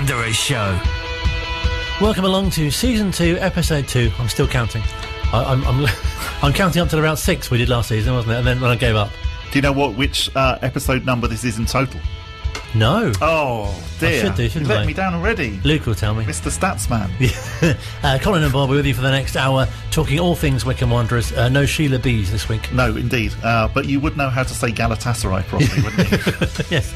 Wanderers Show. Welcome along to Season 2, Episode 2. I'm still counting. I'm counting up to about 6 we did last season, wasn't it? And then when I gave up. Do you know which episode number this is in total? No. Oh, dear. I should do, shouldn't I? You've let me down already. Luke will tell me. Mr. Statsman. Colin and Bob are with you for the next hour, talking all things Wycombe Wanderers. No Sheila Bees this week. No, indeed. But you would know how to say Galatasaray properly, wouldn't you? Yes.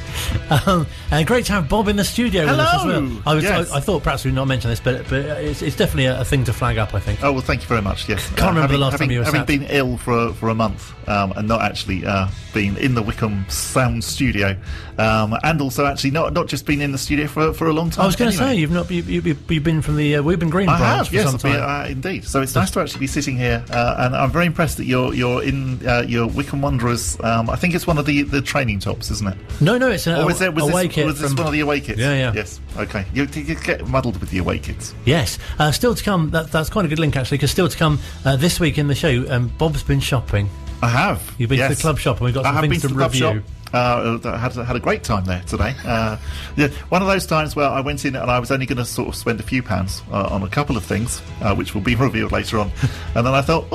And great to have Bob in the studio with us as well. Yes. I thought perhaps we'd not mention this, but it's definitely a thing to flag up, I think. Oh, well, thank you very much, yes. Can't remember the last time you were having sat. been ill for a month and not actually been in the Wycombe Sound studio, and also actually not just been in the studio for a long time. I was going to anyway. say, you've been from the Weeburn Green branch for some time. Indeed. So it's nice to actually be sitting here, and I'm very impressed that you're in your Wycombe Wanderers. I think it's one of the training tops, isn't it? No, it's an away kit. Was this one of the away kits? Yeah. Yes. Okay. You get muddled with the away kits. Yes. Still to come. That's quite a good link actually, because still to come this week in the show. Bob's been shopping. I have. You've been to the club shop, and we've got some things to review. Had a great time there today. One of those times where I went in and I was only going to sort of spend a few pounds on a couple of things, which will be revealed later on. And then I thought,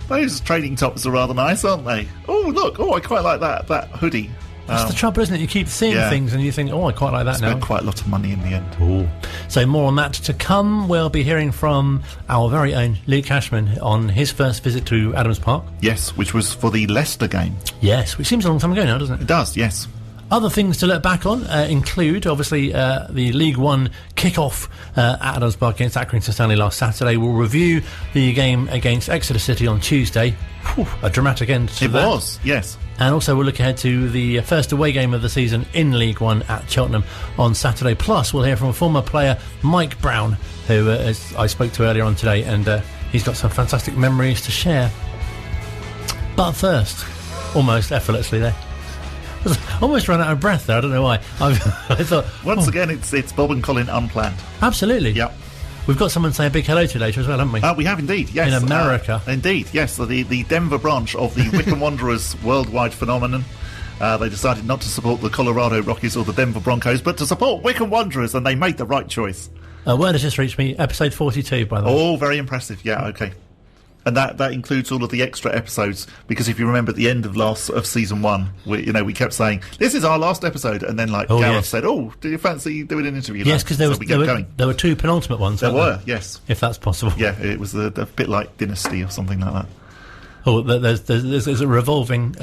those training tops are rather nice, aren't they? Oh, look, I quite like that hoodie. That's the trouble, isn't it? You keep seeing things and you think, I quite like that now. Spent quite a lot of money in the end. Ooh. So more on that to come. We'll be hearing from our very own Luke Hashman on his first visit to Adams Park. Yes, which was for the Leicester game. Yes, which seems a long time ago now, doesn't it? It does, yes. Other things to look back on include, obviously, the League One kick-off at Adams Park against Accrington Stanley last Saturday. We'll review the game against Exeter City on Tuesday. Whew, a dramatic end to that. It was, yes. And also we'll look ahead to the first away game of the season in League One at Cheltenham on Saturday. Plus, we'll hear from a former player, Mike Brown, who as I spoke to earlier on today, and he's got some fantastic memories to share. But first, almost effortlessly there. Almost ran out of breath there, I don't know why. I thought... Once again, it's Bob and Colin unplanned. Absolutely. Yep. We've got someone say a big hello to later as well, haven't we? We have indeed, yes. In America. Indeed, yes. The Denver branch of the Wycombe Wanderers worldwide phenomenon. They decided not to support the Colorado Rockies or the Denver Broncos, but to support Wycombe Wanderers, and they made the right choice. Word has just reached me, episode 42, by the way. Oh, very impressive. Yeah, okay. And that includes all of the extra episodes, because if you remember at the end of season 1, we kept saying, this is our last episode, and then Gareth said, do you fancy doing an interview? Yes, because there were 2 penultimate ones. There were, yes. If that's possible. Yeah, it was a bit like Dynasty or something like that. Oh, there's a revolving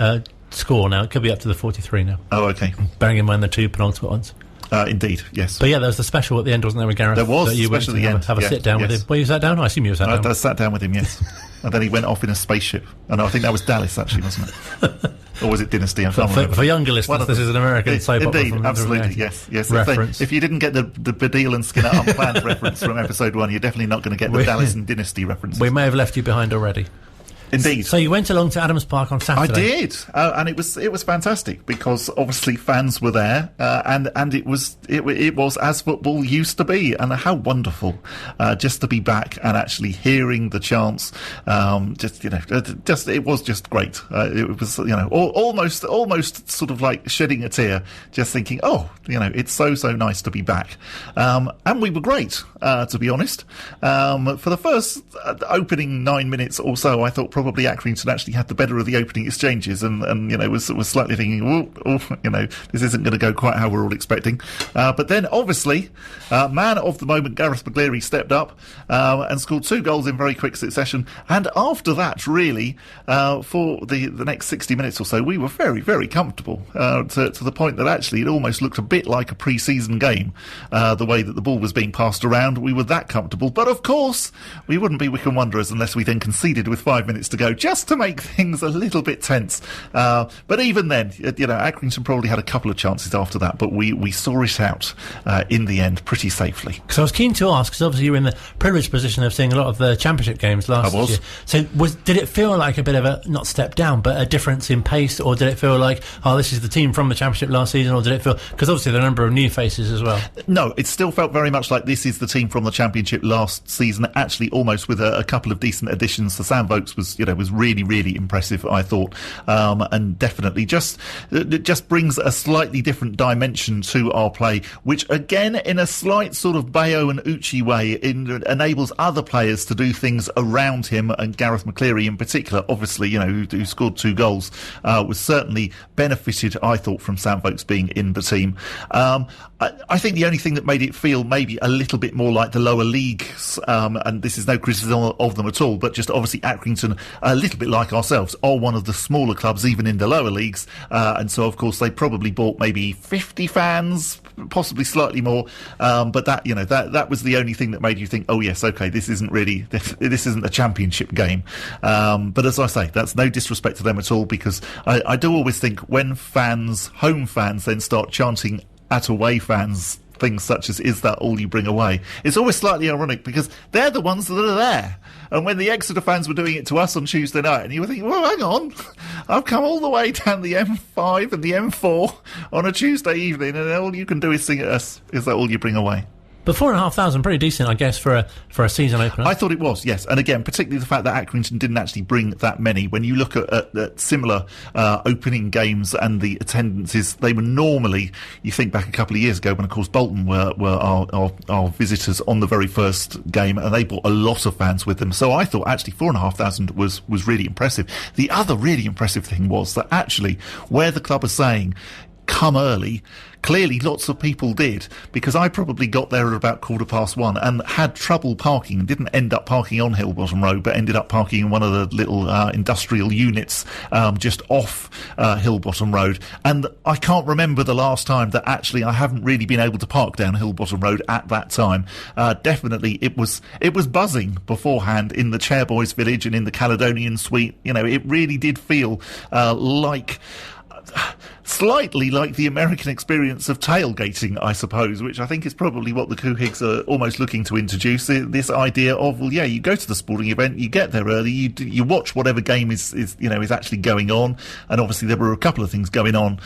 score now. It could be up to the 43 now. Oh, okay. Bearing in mind the 2 penultimate ones. Indeed, yes. But yeah, there was the special at the end, wasn't there, with Gareth? There was a special at the end. Have a sit down with him. Well, you sat down? I assume you sat down. I sat down with him, yes. And then he went off in a spaceship. And I think that was Dallas, actually, wasn't it? Or was it Dynasty? For younger listeners, this is an American soap opera. Indeed, absolutely, yes. Reference. If you didn't get the Baddiel and Skinner unplanned reference from episode 1, you're definitely not going to get the Dallas and Dynasty references. We may have left you behind already. Indeed. So you went along to Adams Park on Saturday. I did, and it was fantastic because obviously fans were there, and it was as football used to be, and how wonderful just to be back and actually hearing the chants. It was just great. It was almost sort of like shedding a tear, just thinking, it's so nice to be back, and we were great, to be honest. For the first opening 9 minutes or so, I thought probably Accrington actually had the better of the opening exchanges, and was slightly thinking, this isn't going to go quite how we're all expecting. But then, obviously, man of the moment, Gareth McGleary, stepped up and scored 2 goals in very quick succession. And after that, really, for the next 60 minutes or so, we were very, very comfortable to the point that actually it almost looked a bit like a pre-season game, the way that the ball was being passed around. We were that comfortable. But of course, we wouldn't be Wycombe Wanderers unless we then conceded with 5 minutes to go, just to make things a little bit tense. But even then, Accrington probably had a couple of chances after that, but we saw it out in the end pretty safely. Because I was keen to ask, because obviously you were in the privileged position of seeing a lot of the Championship games last year. So did it feel like a bit of a, not step down, but a difference in pace, or did it feel like, this is the team from the Championship last season, or did it feel, because obviously there are a number of new faces as well? No, it still felt very much like this is the team from the Championship last season, actually almost with a couple of decent additions. So Sam Vokes was was really, really impressive, I thought, and definitely just brings a slightly different dimension to our play, which again, in a slight sort of Bayo and Uchi way, enables other players to do things around him, and Gareth McCleary in particular, obviously, who scored 2 goals, was certainly benefited, I thought, from Sam Vokes being in the team. I think the only thing that made it feel maybe a little bit more like the lower leagues, and this is no criticism of them at all, but just obviously Accrington, a little bit like ourselves, are one of the smaller clubs even in the lower leagues, and so of course they probably bought maybe 50 fans, possibly slightly more, but that was the only thing that made you think, oh yes, okay, this isn't a championship game. But as I say, that's no disrespect to them at all, because I do always think when home fans then start chanting at away fans things such as, is that all you bring away? It's always slightly ironic, because they're the ones that are there. And when the Exeter fans were doing it to us on Tuesday night, and you were thinking, well, hang on, I've come all the way down the M5 and the M4 on a Tuesday evening, and all you can do is sing at us, is that all you bring away? But 4,500, pretty decent, I guess, for a season opener. I thought it was, yes. And again, particularly the fact that Accrington didn't actually bring that many. When you look at similar opening games and the attendances, they were normally, you think back a couple of years ago when, of course, Bolton were our visitors on the very first game, and they brought a lot of fans with them. So I thought actually 4,500 was really impressive. The other really impressive thing was that actually, where the club are saying, come early, clearly lots of people did, because I probably got there at about 1:15 and had trouble parking, and didn't end up parking on Hillbottom Road, but ended up parking in one of the little industrial units just off Hillbottom Road. And I can't remember the last time that actually I haven't really been able to park down Hillbottom Road at that time. Definitely it was buzzing beforehand in the Chairboys Village and in the Caledonian Suite. It really did feel slightly like the American experience of tailgating, I suppose, which I think is probably what the Coohigs are almost looking to introduce. This idea of, well, yeah, you go to the sporting event, you get there early, you watch whatever game is actually going on, and obviously there were a couple of things going on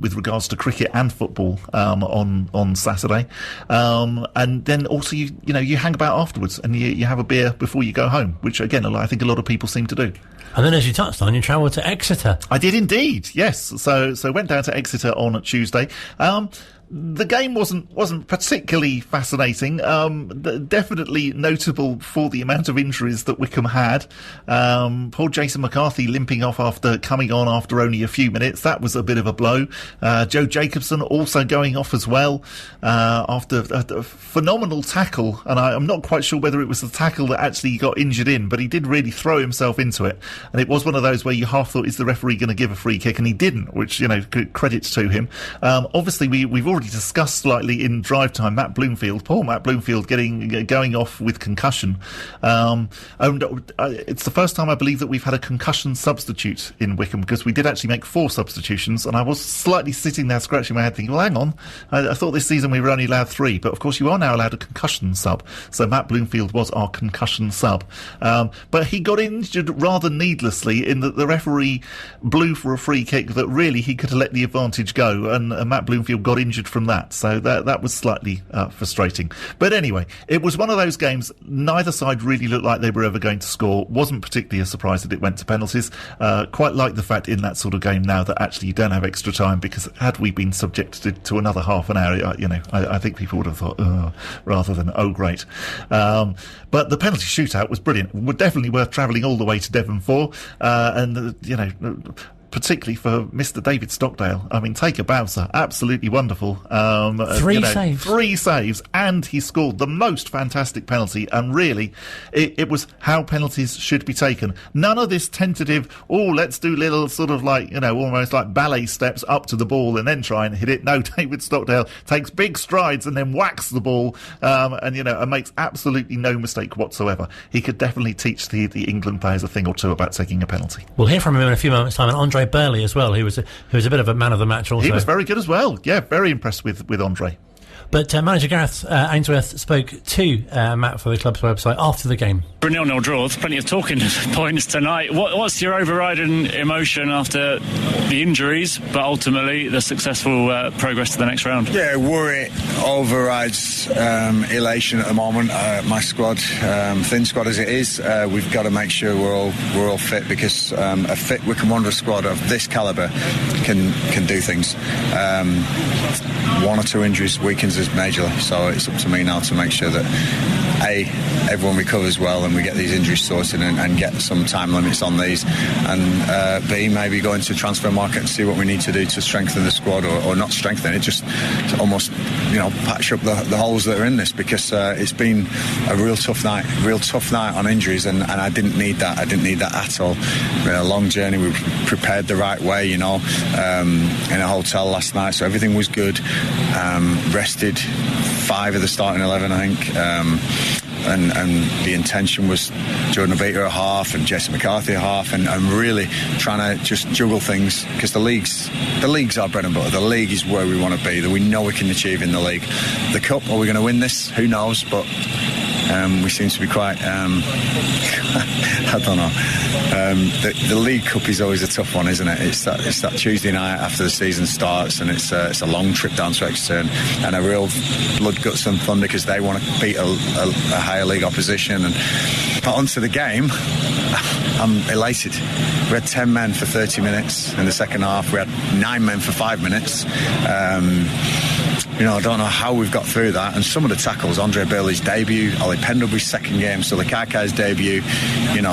with regards to cricket and football on Saturday, and then also you hang about afterwards and you have a beer before you go home, which again I think a lot of people seem to do. And then, as you touched on, you travelled to Exeter. I did indeed, yes. So went down to Exeter on Tuesday. The game wasn't particularly fascinating. Definitely notable for the amount of injuries that Wycombe had. Poor Jason McCarthy limping off after coming on after only a few minutes. That was a bit of a blow. Joe Jacobson also going off as well after a phenomenal tackle. And I'm not quite sure whether it was the tackle that actually got injured in, but he did really throw himself into it. And it was one of those where you half thought, is the referee going to give a free kick? And he didn't, which, credits to him. Obviously, we've already discussed slightly in drive time poor Matt Bloomfield going off with concussion. It's the first time I believe that we've had a concussion substitute in Wycombe, because we did actually make 4 substitutions, and I was slightly sitting there scratching my head thinking, well, hang on, I thought this season we were only allowed 3, but of course you are now allowed a concussion sub, so Matt Bloomfield was our concussion sub, but he got injured rather needlessly in that the referee blew for a free kick that really he could have let the advantage go, and Matt Bloomfield got injured from that. So that was slightly frustrating. But anyway, it was one of those games, neither side really looked like they were ever going to score. Wasn't particularly a surprise that it went to penalties. Quite like the fact in that sort of game now that actually you don't have extra time, because had we been subjected to another half an hour, I think people would have thought, rather than, oh, great. But the penalty shootout was brilliant. Definitely worth travelling all the way to Devon for. Particularly for Mr. David Stockdale. I mean, take a Bowser. Absolutely wonderful. 3 saves. 3 saves, and he scored the most fantastic penalty, and really, it was how penalties should be taken. None of this tentative, let's do little sort of almost like ballet steps up to the ball and then try and hit it. No, David Stockdale takes big strides and then whacks the ball, and makes absolutely no mistake whatsoever. He could definitely teach the England players a thing or two about taking a penalty. We'll hear from him in a few moments' time, and Andre Burley as well, who was a bit of a man of the match also. He was very good as well. Yeah, very impressed with Andre. But manager Gareth Ainsworth spoke to Matt for the club's website after the game. For a 0-0 draw, there's plenty of talking points tonight. What's your overriding emotion after the injuries, but ultimately the successful progress to the next round? Yeah, worry overrides elation at the moment. My squad, thin squad as it is, we've got to make sure we're all fit, because a fit Wycombe Wanderers squad of this calibre can do things. One or two injuries weakens us majorly, so it's up to me now to make sure that everyone recovers well and we get these injuries sorted and get some time limits on these, and B, maybe go into the transfer market and see what we need to do to strengthen the squad, or not strengthen it, just to almost patch up the holes that are in this, because it's been a real tough night on injuries, and I didn't need that at all. We had a long journey, we prepared the right way, in a hotel last night, so everything was good. Rested 5 of the starting 11, I think. And the intention was Jordan Obita at half and Jesse McCarthy at half, and really trying to just juggle things, because the league's our bread and butter. The league is where we want to be, that we know we can achieve in the league. The cup, are we going to win this? Who knows? But we seem to be quite I don't know. The League Cup is always a tough one, isn't it? It's that Tuesday night after the season starts, and it's a long trip down to Exeter, and a real blood, guts and thunder, because they want to beat a higher league opposition. But onto the game, I'm elated. We had 10 men for 30 minutes in the second half. We had 9 men for 5 minutes. I don't know how we've got through that. And some of the tackles, Andre Burley's debut, Ollie Pendlebury's second game, Sully Kaikai's debut,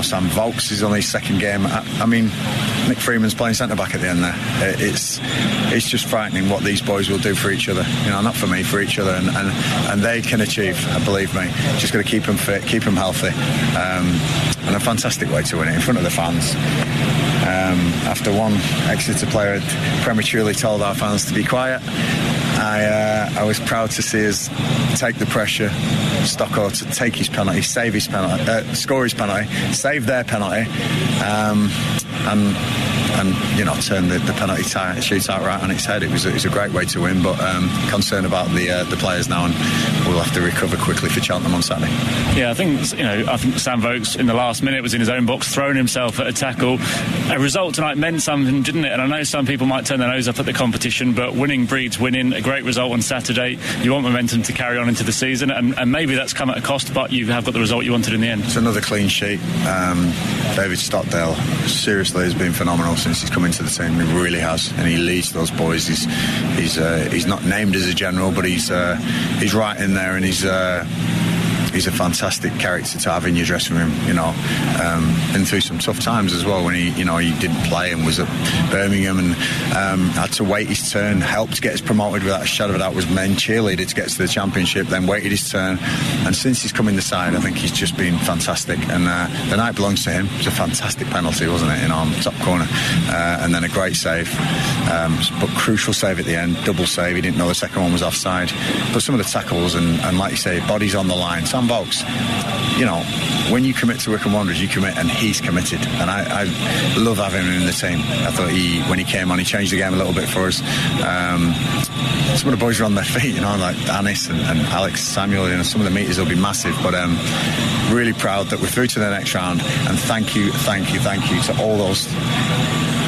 Sam Vokes is on his second game. I mean, Nick Freeman's playing centre-back at the end there. It's just frightening what these boys will do for each other. Not for me, for each other. And they can achieve, believe me. Just got to keep them fit, keep them healthy. And a fantastic way to win it in front of the fans. After one Exeter player had prematurely told our fans to be quiet, I was proud to see us take the pressure, Stocko to take his penalty, save his penalty, score his penalty, save their penalty, and turn the penalty shootout right on its head. It was a great way to win, but concerned about the players now, and we'll have to recover quickly for Cheltenham on Saturday. Yeah, I think Sam Vokes in the last minute was in his own box, throwing himself at a tackle. A result tonight meant something, didn't it? And I know some people might turn their nose up at the competition, but winning breeds winning. A great result on Saturday. You want momentum to carry on into the season, and maybe that's come at a cost, but you have got the result you wanted in the end. It's another clean sheet. David Stockdale seriously has been phenomenal since he's come into the team. He really has, and he leads those boys. He's not named as a general, but he's right in there, and he's a fantastic character to have in your dressing room. Been through some tough times as well when he didn't play and was at Birmingham and had to wait his turn. Helped get us promoted without a shadow of a doubt. Was men cheerleader to get to the Championship, then waited his turn. And since he's come in the side, I think he's just been fantastic. And the night belongs to him. It was a fantastic penalty, wasn't it? On the top corner, and then a great save, but crucial save at the end. Double save. He didn't know the second one was offside. But some of the tackles and like you say, bodies on the line. Sam Vokes, when you commit to Wycombe Wanderers, you commit, and he's committed. And I love having him in the team. I thought when he came on, he changed the game a little bit for us. Some of the boys are on their feet, like Anis and Alex Samuel. Some of the meters will be massive, but really proud that we're through to the next round. And thank you to all those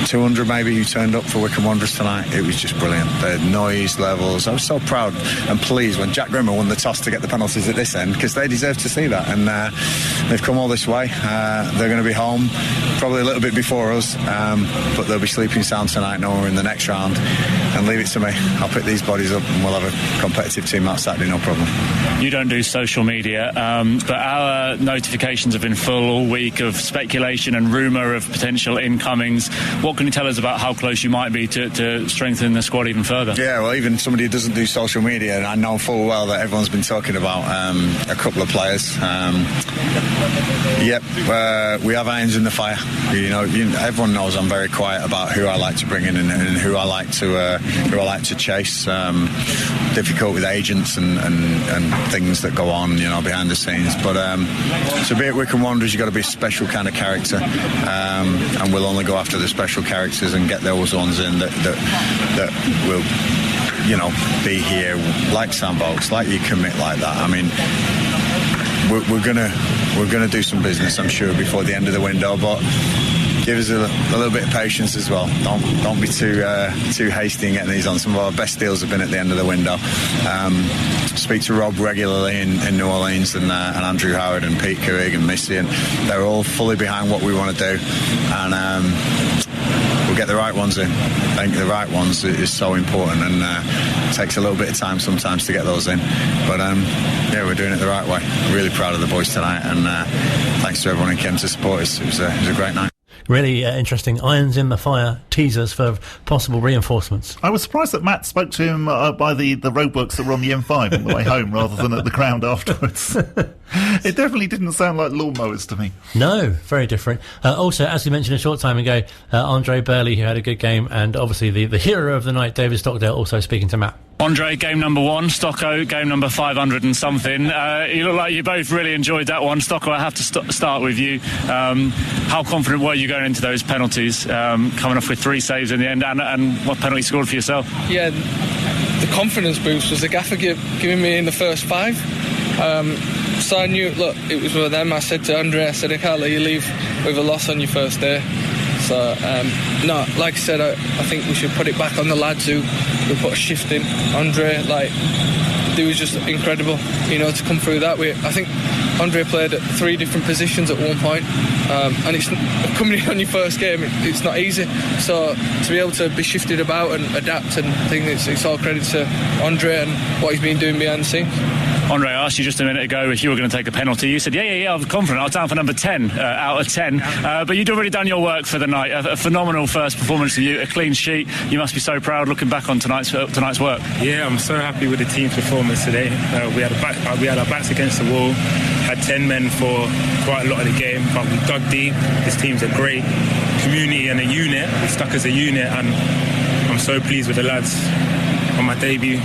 200 maybe who turned up for Wycombe Wanderers tonight. It was just brilliant. The noise levels. I was so proud and pleased when Jack Grimmer won the toss to get the penalties at this end, because they deserve to see that, and they've come all this way. They're going to be home probably a little bit before us, but they'll be sleeping sound tonight knowing we're in the next round. And leave it to me. I'll pick these bodies up and we'll have a competitive team that Saturday, no problem. You don't do social media, but our notifications have been full all week of speculation and rumour of potential incomings. What can you tell us about how close you might be to strengthening the squad even further? Yeah, well, even somebody who doesn't do social media, and I know full well that everyone's been talking about a couple of players. We have irons in the fire. Everyone knows I'm very quiet about who I like to bring in and who I like to chase. Difficult with agents and things that go on, behind the scenes. But to be at Wycombe Wanderers, you've got to be a special kind of character, and we'll only go after the special characters and get those ones in that will be here like Sam Vokes, like you commit like that. I mean, we're gonna do some business, I'm sure, before the end of the window, but give us a little bit of patience as well. Don't be too hasty in getting these on. Some of our best deals have been at the end of the window. Speak to Rob regularly in New Orleans and Andrew Howard and Pete Couig and Missy, and they're all fully behind what we want to do, and we'll get the right ones in. I think the right ones is so important, and it takes a little bit of time sometimes to get those in, but we're doing it the right way. Really proud of the boys tonight, and thanks to everyone who came to support us. It was a great night. Really interesting irons in the fire teasers for possible reinforcements. I was surprised that Matt spoke to him by the roadworks that were on the M5 on the way home rather than at the ground afterwards. It definitely didn't sound like lawnmowers to me. No, very different. Also, as we mentioned a short time ago, Andre Burley, who had a good game, and obviously the hero of the night, David Stockdale, also speaking to Matt. Andre, game number 1, Stocko, game number 500 and something. You look like you both really enjoyed that one. Stocko, I have to start with you. How confident were you going into those penalties, coming off with 3 saves in the end, and what penalty scored for yourself? Yeah, the confidence boost was the gaffer giving me in the first 5. So I knew, look, it was with them. I said to Andre, I can't let you leave with a loss on your first day. So, no, like I said, I think we should put it back on the lads who put a shift in. Andre, it was just incredible, to come through that way. I think Andre played at 3 different positions at one point, and it's coming in on your first game, it's not easy. So to be able to be shifted about and adapt and things, it's all credit to Andre and what he's been doing behind the scenes. Andre, I asked you just a minute ago if you were going to take a penalty. You said, yeah, I'm confident. I was down for number 10 out of 10. But you'd already done your work for the night. A phenomenal first performance of you, a clean sheet. You must be so proud looking back on tonight's work. Yeah, I'm so happy with the team's performance today. We had our backs against the wall, had 10 men for quite a lot of the game, but we dug deep. This team's a great community and a unit. We stuck as a unit, and I'm so pleased with the lads. On my debut,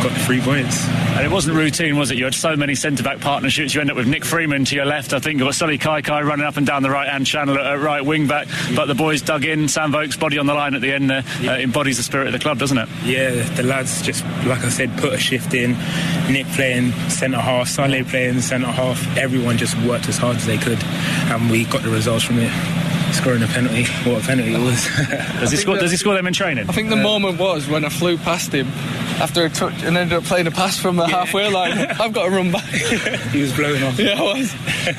got the 3 points. And it wasn't routine, was it? You had so many centre-back partnerships. You end up with Nick Freeman to your left. I think you've got Sully Kai running up and down the right-hand channel at right wing-back. But the boys dug in. Sam Vokes' body on the line at the end there embodies the spirit of the club, doesn't it? Yeah, the lads just, like I said, put a shift in. Nick playing centre-half, Sully playing centre-half. Everyone just worked as hard as they could. And we got the results from it. Scoring a penalty, what a penalty it was. Does he score them in training? I think the moment was when I flew past him after a touch and ended up playing a pass from the halfway line. I've got to run back. He was blowing off. Yeah, I was.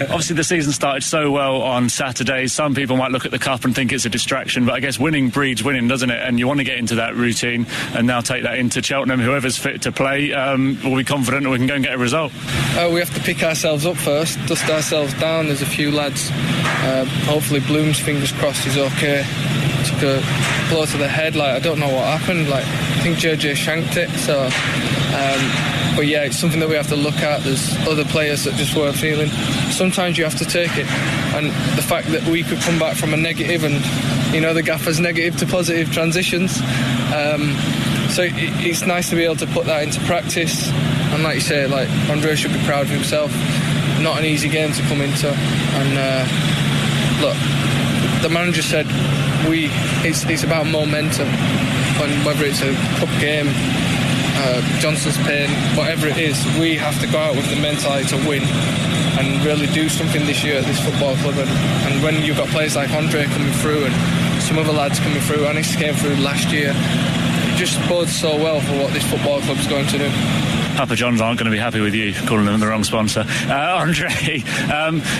Obviously the season started so well on Saturday. Some people might look at the cup and think it's a distraction, but I guess winning breeds winning, doesn't it? And you want to get into that routine and now take that into Cheltenham. Whoever's fit to play will be confident that we can go and get a result. We have to pick ourselves up first, dust ourselves down. There's a few lads, hopefully Bloom's, fingers crossed, is okay. Took a blow to the head, I don't know what happened, I think JJ shanked it, so but yeah, it's something that we have to look at. There's other players that just weren't feeling. Sometimes you have to take it, and the fact that we could come back from a negative, and the gaffer's negative to positive transitions, so it's nice to be able to put that into practice. And like you say, Andre should be proud of himself. Not an easy game to come into, and look, the manager said it's about momentum, and whether it's a cup game, Johnson's Pain, whatever it is, we have to go out with the mentality to win and really do something this year at this football club. And when you've got players like Andre coming through and some other lads coming through, Anis came through last year, it just bodes so well for what this football club's going to do. Papa John's aren't going to be happy with you calling them the wrong sponsor. Andre,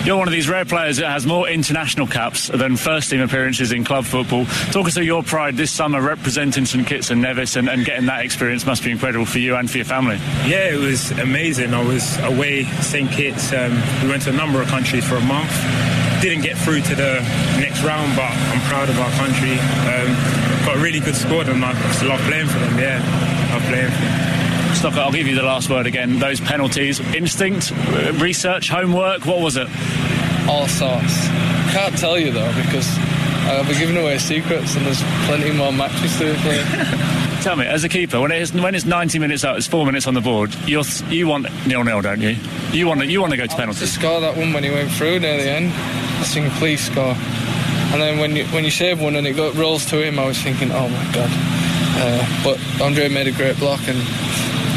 you're one of these rare players that has more international caps than first-team appearances in club football. Talk us through your pride this summer representing St Kitts and Nevis, and getting that experience must be incredible for you and for your family. Yeah, it was amazing. I was away St Kitts. We went to a number of countries for a month. Didn't get through to the next round, but I'm proud of our country. Got a really good squad, and I just love playing for them. Yeah, love playing for them. Stocker, I'll give you the last word again. Those penalties, instinct, research, homework, what was it? All sorts. Can't tell you though, because I'll be giving away secrets, and there's plenty more matches to play. Tell me, as a keeper, when it's 90 minutes out, it's 4 minutes on the board. You want 0-0, don't you? You want to go to penalties. To score that one when he went through near the end, I was thinking, please score. And then when you save one and it rolls to him, I was thinking, oh my God. But Andre made a great block, and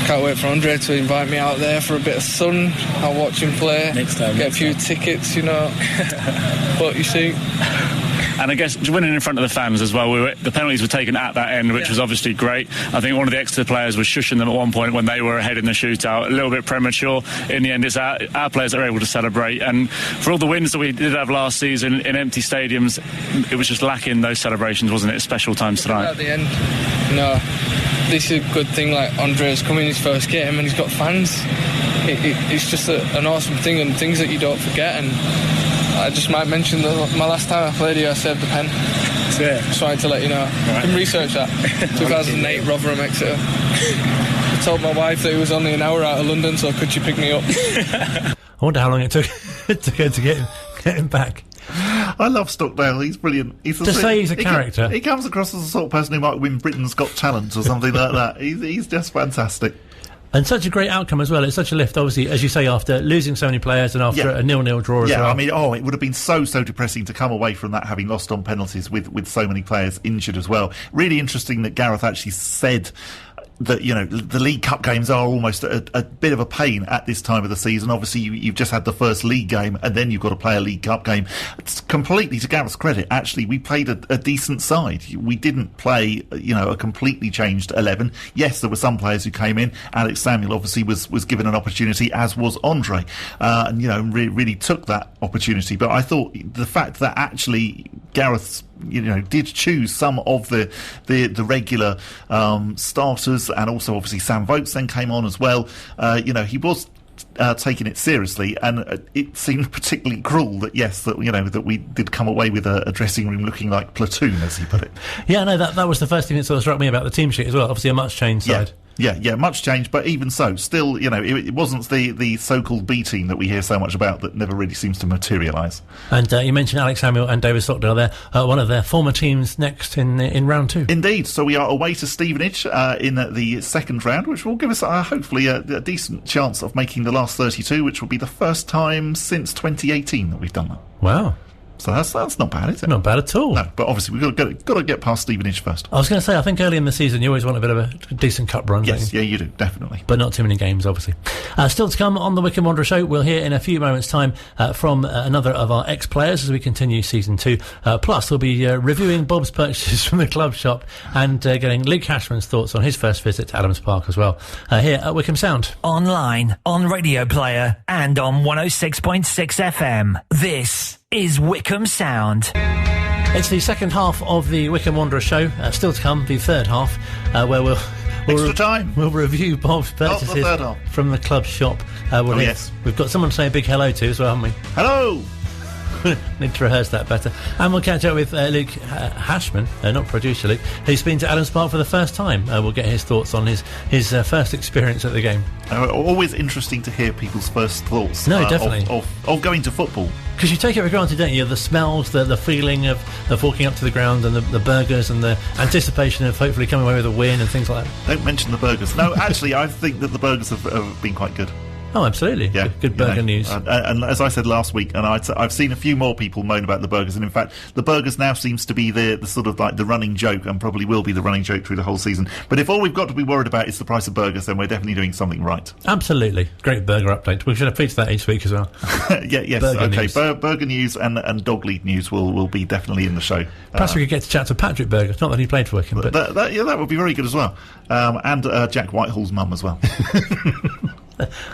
can't wait for Andre to invite me out there for a bit of sun. I'll watch him play. Next time. Get a few tickets, you know. But you see... And I guess winning in front of the fans as well. The penalties were taken at that end, which was obviously great. I think one of the Exeter players was shushing them at one point when they were ahead in the shootout. A little bit premature. In the end, it's our players that are able to celebrate. And for all the wins that we did have last season in empty stadiums, it was just lacking those celebrations, wasn't it? Special times tonight. At the end, no. This is a good thing. Like, Andre's coming his first game and he's got fans. It's just an awesome thing, and things that you don't forget. And I just might mention that my last time I played here, I saved the pen. Just wanted to let you know. Right. You can research that. 2008 Rotherham Exeter. I told my wife that it was only an hour out of London, so could she pick me up? I wonder how long it took to get him back. I love Stockdale. He's brilliant. He's a character. He comes across as the sort of person who might win Britain's Got Talent or something like that. He's just fantastic. And such a great outcome as well. It's such a lift, obviously, as you say, after losing so many players and after a 0-0 draw as well. Yeah, I mean, it would have been so depressing to come away from that having lost on penalties with so many players injured as well. Really interesting that Gareth actually said that, you know, the League Cup games are almost a bit of a pain at this time of the season. Obviously, you've just had the first league game, and then you've got to play a League Cup game. It's completely to Gareth's credit. Actually, we played a decent side. We didn't play, you know, a completely changed 11. Yes, there were some players who came in. Alex Samuel obviously was given an opportunity, as was Andre, and, you know, really took that opportunity. But I thought the fact that actually Gareth, you know, did choose some of the regular starters, and also obviously Sam Vokes then came on as well. You know, he was taking it seriously, and it seemed particularly cruel that we did come away with a dressing room looking like platoon, as he put it. Yeah, no, that was the first thing that sort of struck me about the team sheet as well. Obviously, a much changed side. Yeah, much change, but even so, still, you know, it wasn't the so-called B team that we hear so much about that never really seems to materialise. And you mentioned Alex Samuel and David Stockdale there, one of their former teams next in round 2. Indeed, so we are away to Stevenage in the second round, which will give us hopefully a decent chance of making the last 32, which will be the first time since 2018 that we've done that. Wow. So that's not bad, is it? Not bad at all. No, but obviously we've got to get past Stevenage first. I was going to say, I think early in the season you always want a bit of a decent cup run. Yes, yeah, you do, definitely. But not too many games, obviously. Still to come on the Wycombe Wanderers Show, we'll hear in a few moments' time from another of our ex-players as we continue Season 2. Plus, we'll be reviewing Bob's purchases from the club shop and getting Luke Hashman's thoughts on his first visit to Adams Park as well. Here at Wycombe Sound. Online, on Radio Player, and on 106.6 FM. This is Wycombe Sound. It's the second half of the Wycombe Wanderers Show. Still to come, the third half, where we'll review Bob's purchases from the club shop. Yes. We've got someone to say a big hello to as well, haven't we? Hello! Need to rehearse that better. And we'll catch up with Luke Hashman, not producer Luke, who's been to Adams Park for the first time. We'll get his thoughts on his first experience at the game. Always interesting to hear people's first thoughts. No, definitely. Of going to football. Because you take it for granted, don't you? The smells, the feeling of walking up to the ground, and the burgers, and the anticipation of hopefully coming away with a win and things like that. Don't mention the burgers. No, actually, I think that the burgers have been quite good. Oh, absolutely. Yeah, good burger news. And as I said last week, and I've seen a few more people moan about the burgers, and in fact, the burgers now seems to be the sort of like the running joke, and probably will be the running joke through the whole season. But if all we've got to be worried about is the price of burgers, then we're definitely doing something right. Absolutely. Great burger update. We should have featured that each week as well. Yes, burger news and dog lead news will be definitely in the show. Perhaps we could get to chat to Patrick Berger. Not that he played for Wycombe, but that would be very good as well. And Jack Whitehall's mum as well.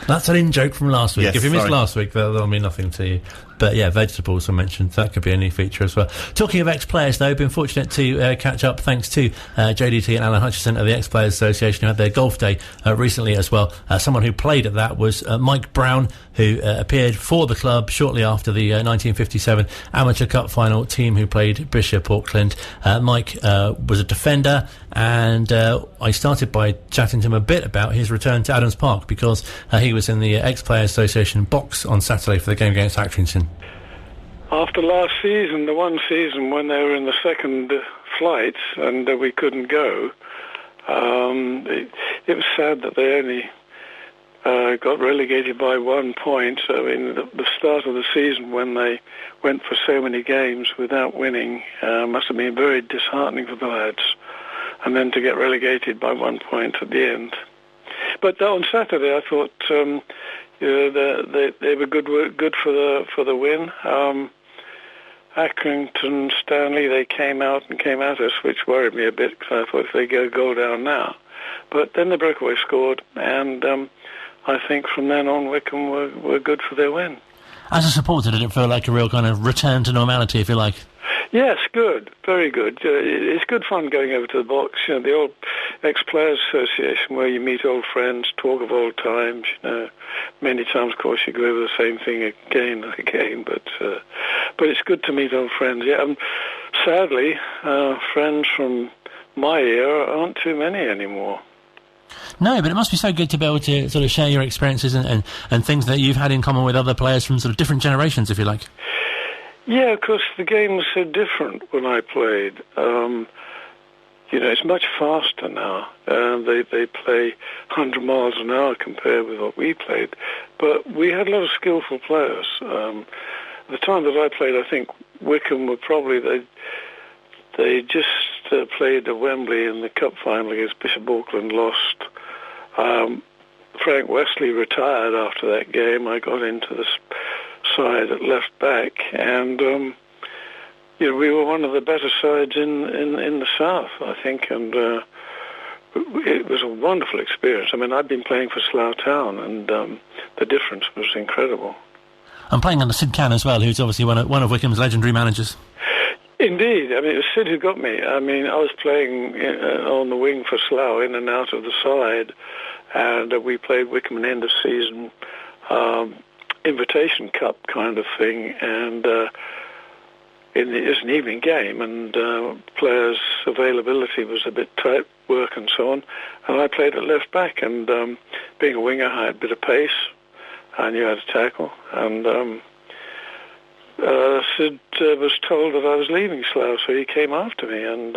That's an in-joke from last week. Yes, if you missed last week, that'll mean nothing to you. But yeah, vegetables I mentioned. That could be a new feature as well. Talking of ex-players, though, been fortunate to catch up thanks to JDT and Alan Hutchison of the Ex-Players Association, who had their golf day recently as well. Someone who played at that was Mike Brown, who appeared for the club shortly after the 1957 Amateur Cup final team who played Bishop Auckland. Mike was a defender, and I started by chatting to him a bit about his return to Adams Park, because he was in the Ex-Players Association box on Saturday for the game against Accrington. After last season, the one season when they were in the second flight and we couldn't go, it was sad that they only got relegated by 1 point. I mean, the start of the season when they went for so many games without winning must have been very disheartening for the lads. and then to get relegated by 1 point at the end. But on Saturday, I thought they were good for the win. Accrington, Stanley, they came at us, which worried me a bit because I thought if they get a goal down now. But then the breakaway scored, and I think from then on Wycombe were good for their win. As a supporter, did it feel like a real kind of return to normality, if you like? Yes, good, very good. It's good fun going over to the box. You know, the old ex-players association where you meet old friends, talk of old times. You know, many times, of course, you go over the same thing again and again. But it's good to meet old friends. Yeah, sadly, friends from my era aren't too many anymore. No, but it must be so good to be able to sort of share your experiences and things that you've had in common with other players from sort of different generations, if you like. Yeah, of course, the game was so different when I played. You know, it's much faster now. They play 100 miles an hour compared with what we played. But we had a lot of skillful players. The time that I played, I think Wycombe were probably... They just played at Wembley in the cup final against Bishop Auckland, lost. Frank Wesley retired after that game. I got into the side at left back, and you know, we were one of the better sides in the south, I think, and it was a wonderful experience. I mean, I've been playing for Slough Town, and the difference was incredible. I'm playing under Sid Cann as well, who's obviously one of Wycombe's legendary managers. Indeed. I mean, it was Sid who got me. I mean, I was playing on the wing for Slough, in and out of the side, and we played Wycombe an end-of-season invitation cup kind of thing, and it was an evening game, and players' availability was a bit tight, work and so on, and I played at left back, and being a winger, I had a bit of pace, I knew how to tackle, and Sid was told that I was leaving Slough, so he came after me, and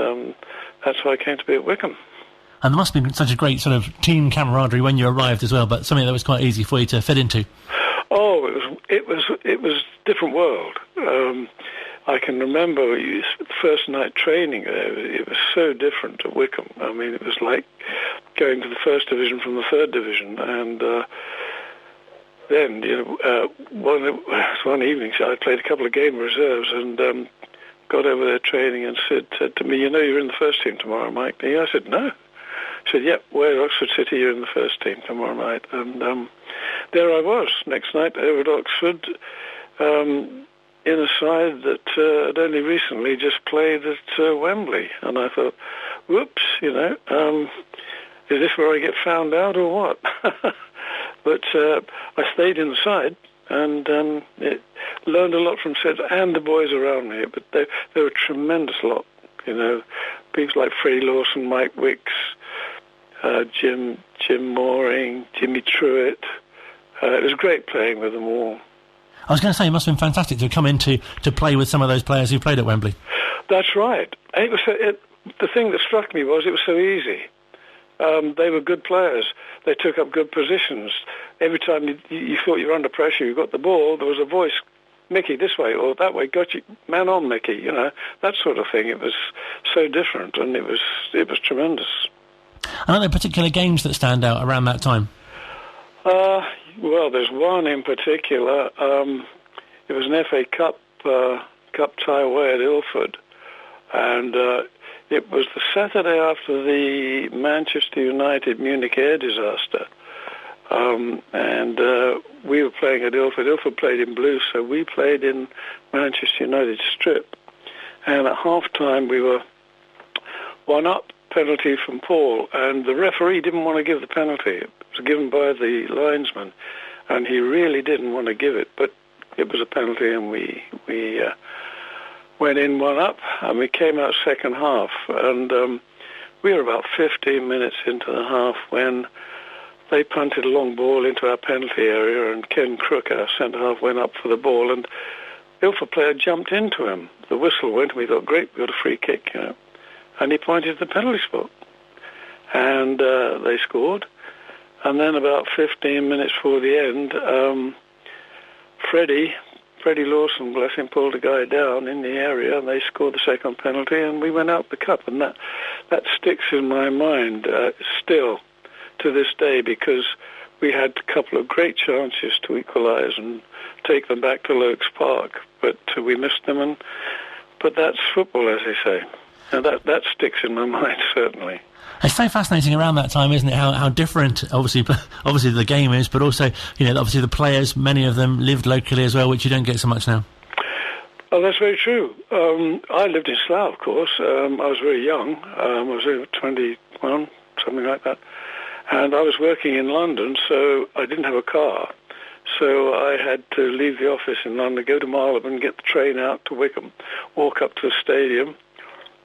that's why I came to be at Wycombe. And there must have been such a great sort of team camaraderie when you arrived as well, but something that was quite easy for you to fit into. Oh, it was a different world. I can remember the first night training there. It was so different at Wycombe. I mean, it was like going to the first division from the third division, and then, you know, one evening I played a couple of game reserves and got over there training, and said to me, "You know, you're in the first team tomorrow, Mike." And I said, "No." He said, "Yep, we're Oxford City, you're in the first team tomorrow night." And there I was, next night over at Oxford, in a side that had only recently just played at Wembley. And I thought, whoops, you know, is this where I get found out or what? But I stayed in the side and learned a lot from Sid and the boys around me. But they were a tremendous lot, you know, people like Freddie Lawson, Mike Wicks, Jim Mooring, Jimmy Truitt. It was great playing with them all. I was going to say, it must have been fantastic to come in to play with some of those players who played at Wembley. That's right. It was the thing that struck me was it was so easy. They were good players. They took up good positions. Every time you thought you were under pressure, you got the ball, there was a voice, "Mickey, this way," or "That way, got you, man on, Mickey," you know, that sort of thing. It was so different, and it was tremendous. And are there particular games that stand out around that time? Well, there's one in particular. It was an FA Cup tie away at Ilford, and it was the Saturday after the Manchester United Munich air disaster, and we were playing at Ilford. Ilford played in blue, so we played in Manchester United strip, and at half-time we were 1-up, penalty from Paul, and the referee didn't want to give the penalty. It was given by the linesman, and he really didn't want to give it, but it was a penalty, and we went in 1-up, and we came out second half, and we were about 15 minutes into the half when they punted a long ball into our penalty area, and Ken Crook, our centre-half, went up for the ball, and the Ilford player jumped into him. The whistle went, and we thought, great, we got a free kick, you know. And he pointed to the penalty spot. And they scored. And then about 15 minutes before the end, Freddie Lawson, bless him, pulled a guy down in the area, and they scored the second penalty, and we went out the cup. And that sticks in my mind still to this day, because we had a couple of great chances to equalise and take them back to Lokes Park, but we missed them. But that's football, as they say, and that sticks in my mind certainly. It's so fascinating around that time, isn't it? How different, obviously the game is, but also, obviously the players, many of them lived locally as well, which you don't get so much now. Oh, that's very true. I lived in Slough, of course. I was very young. I was over 21, something like that. And I was working in London, so I didn't have a car. So I had to leave the office in London, go to Marylebone, get the train out to Wycombe, walk up to the stadium,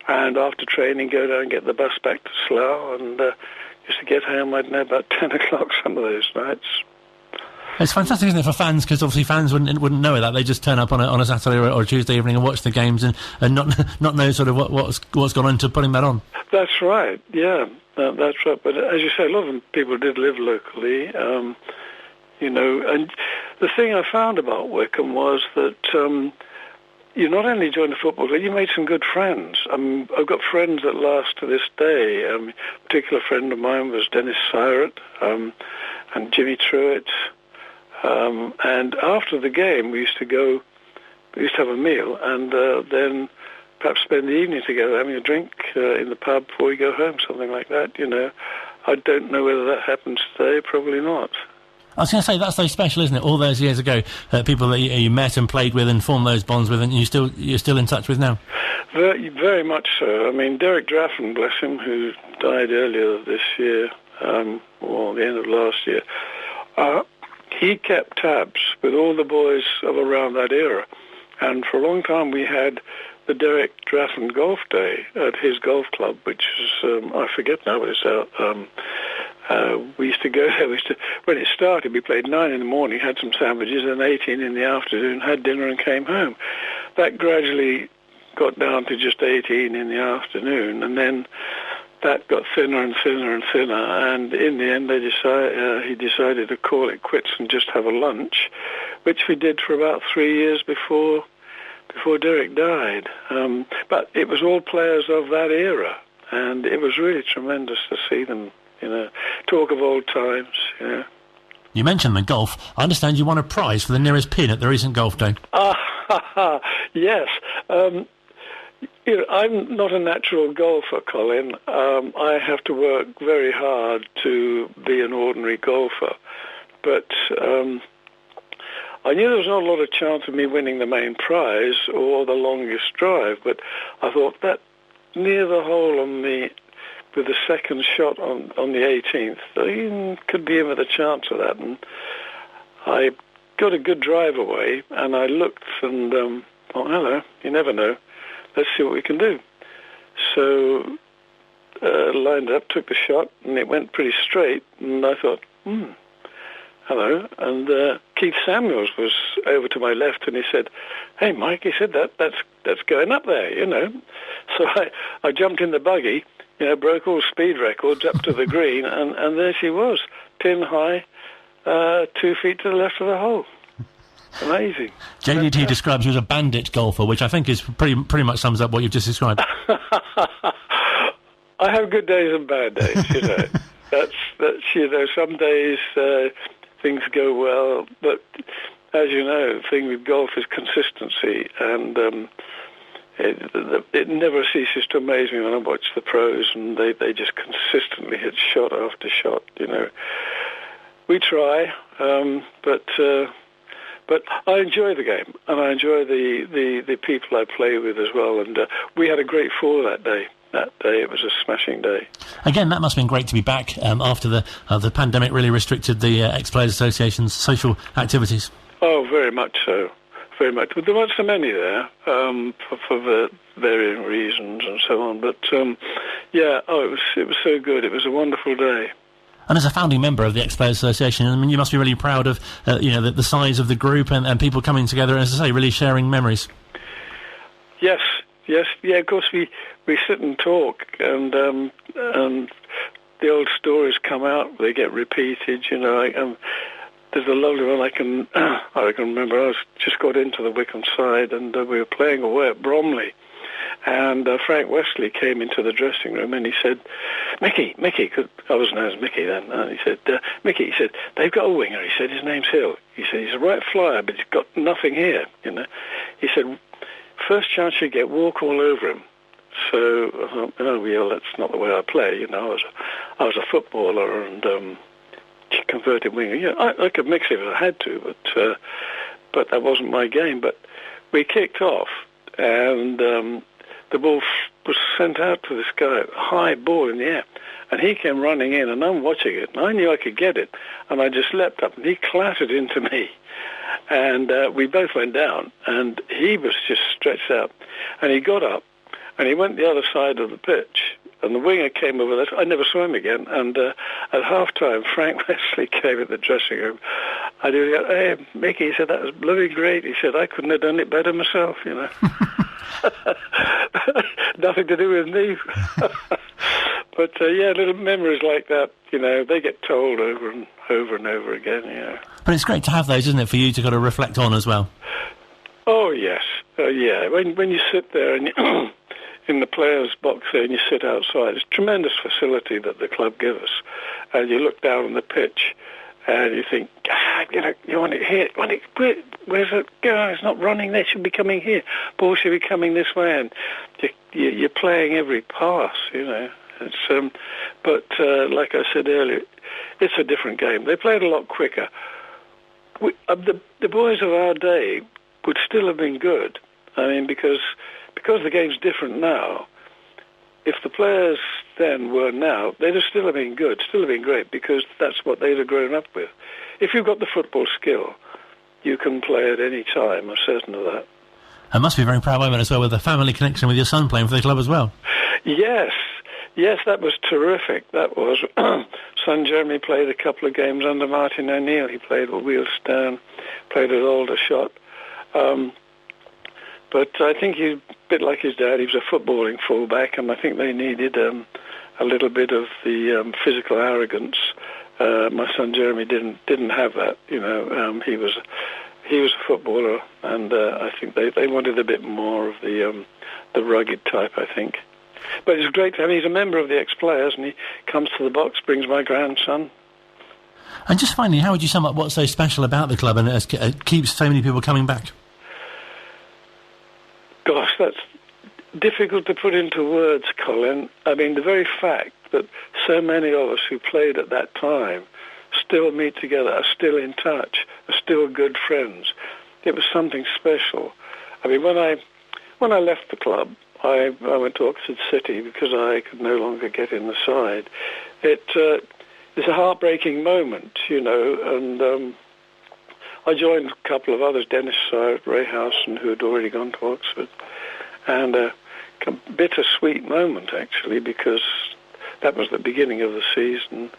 and after training go down and get the bus back to Slough. And used to get home, I don't know, about 10 o'clock some of those nights. It's fantastic, isn't it, for fans? Because obviously fans wouldn't know that. They just turn up on a Saturday or Tuesday evening and watch the games and not know sort of what's gone into putting that on. That's right. Yeah, that's right. But as you say, a lot of people did live locally. And the thing I found about Wycombe was that you not only joined the football, but you made some good friends. I've got friends that last to this day. A particular friend of mine was Dennis Syrett and Jimmy Truitt. And after the game, we used to have a meal and then perhaps spend the evening together having a drink in the pub before we go home, something like that, I don't know whether that happens today, probably not. I was going to say, that's so special, isn't it? All those years ago, people that you met and played with and formed those bonds with, and you're still in touch with now? Very, very much so. I mean, Derek Draffen, bless him, who died earlier this year, or the end of last year, he kept tabs with all the boys of around that era. And for a long time we had the Derek Draffen Golf Day at his golf club, which was, I forget now what it's out. We used to go there. When it started, we played 9 in the morning, had some sandwiches, and 18 in the afternoon, had dinner and came home. That gradually got down to just 18 in the afternoon, and then that got thinner and thinner and thinner, and in the end he decided to call it quits and just have a lunch, which we did for about 3 years before Derek died. But it was all players of that era, and it was really tremendous to see them, talk of old times, You mentioned the golf. I understand you won a prize for the nearest pin at the recent golf day. Yes. I'm not a natural golfer, Colin. I have to work very hard to be an ordinary golfer. But I knew there was not a lot of chance of me winning the main prize or the longest drive, but I thought that near the hole with the second shot on the 18th, I could be in with a chance of that. And I got a good drive away, and I looked and thought, hello, you never know. Let's see what we can do. So lined up, took the shot, and it went pretty straight. And I thought, hello. And Keith Samuels was over to my left, and he said, hey, Mike, he said, that's going up there, So I jumped in the buggy, broke all speed records up to the green, and there she was, pin high, 2 feet to the left of the hole. Amazing. JDT describes you as a bandit golfer, which I think is pretty much sums up what you've just described. I have good days and bad days, That's some days things go well, but as you know, the thing with golf is consistency, and it never ceases to amaze me when I watch the pros, and they just consistently hit shot after shot. We try, but I enjoy the game, and I enjoy the people I play with as well. And we had a great fall that day. That day, it was a smashing day. Again, that must have been great to be back after the pandemic really restricted the Ex-Players Association's social activities. Oh, very much so. Very much. But there weren't so many there for varying reasons and so on. But, it was so good. It was a wonderful day. And as a founding member of the Ex-Players Association, I mean, you must be really proud of, the size of the group and people coming together, and, as I say, really sharing memories. Yes. Yeah, of course, we sit and talk, and the old stories come out, they get repeated, there's a lovely one I can remember. I just got into the Wycombe side, and we were playing away at Bromley, And Frank Wesley came into the dressing room and he said, Mickey, 'cause I was known as Mickey then, and he said, Mickey, he said, they've got a winger. He said, his name's Hill. He said, he's a right flyer, but he's got nothing here, you know. He said, first chance you get, walk all over him. So I thought, oh, yeah, that's not the way I play, you know. I was a footballer and converted winger. Yeah, I could mix it if I had to, but that wasn't my game. But we kicked off, and the ball was sent out to this guy, high ball in the air, and he came running in, and I'm watching it, and I knew I could get it, and I just leapt up, and he clattered into me, and we both went down, and he was just stretched out, and he got up, and he went the other side of the pitch, and the winger came over there. I never saw him again. And at half-time, Frank Wesley came in the dressing room. And he was, hey, Mickey, he said, that was bloody great. He said, I couldn't have done it better myself, you know. Nothing to do with me. But, yeah, little memories like that, you know, they get told over and over again, you know. But it's great to have those, isn't it, for you to kind of reflect on as well? Oh, yes. Yeah, when you sit there and you in the players' box there and you sit outside, it's a tremendous facility that the club give us. And you look down on the pitch and you think, you know, you want it here. Where's it? It's not running there. It should be coming here. Ball should be coming this way. And you're playing every pass, you know. It's but like I said earlier, it's a different game. They played a lot quicker. The boys of our day would still have been good. I mean, because the game's different now, if the players then were now, they'd have still have been good, still have been great, because that's what they'd have grown up with. If you've got the football skill, you can play at any time, I'm certain of that. I must be a very proud moment as well, with a family connection with your son playing for the club as well. Yes, that was terrific, that was. Son Jeremy played a couple of games under Martin O'Neill. He played at Wealdstone, played at Aldershot. But I think he's a bit like his dad. He was a footballing fullback, and I think they needed a little bit of the physical arrogance. My son Jeremy didn't have that. You know, he was a footballer, and I think they wanted a bit more of the rugged type, I think. But it's great to have him. He's a member of the ex-players, and he comes to the box, brings my grandson. And just finally, how would you sum up what's so special about the club and it keeps so many people coming back? Gosh, that's difficult to put into words, Colin. I mean, the very fact that so many of us who played at that time still meet together, are still in touch, are still good friends. It was something special. I mean, when I left the club, I went to Oxford City because I could no longer get in the side. It's a heartbreaking moment, you know, and I joined a couple of others, Dennis Sirott, Ray Howson, who had already gone to Oxford, and a bittersweet moment, actually, because that was the beginning of the season,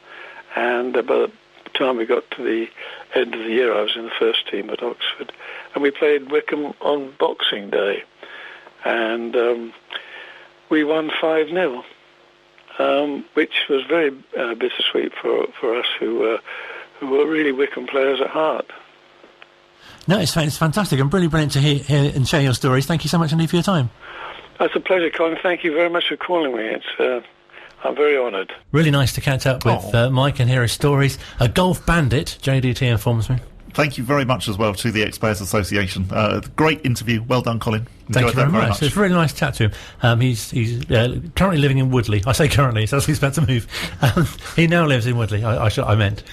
and by the time we got to the end of the year, I was in the first team at Oxford, and we played Wycombe on Boxing Day, and we won 5-0, which was very bittersweet for us who were really Wycombe players at heart. No, it's fantastic and brilliant to hear and share your stories. Thank you so much indeed for your time. It's a pleasure, Colin. Thank you very much for calling me. I'm very honoured. Really nice to catch up with Mike and hear his stories. A golf bandit, JDT informs me. Thank you very much as well to the Ex-Players Association. Great interview. Well done, Colin. Thank you very much. It's a really nice chat to him. He's currently living in Woodley. I say currently, so he's about to move. He now lives in Woodley, I meant.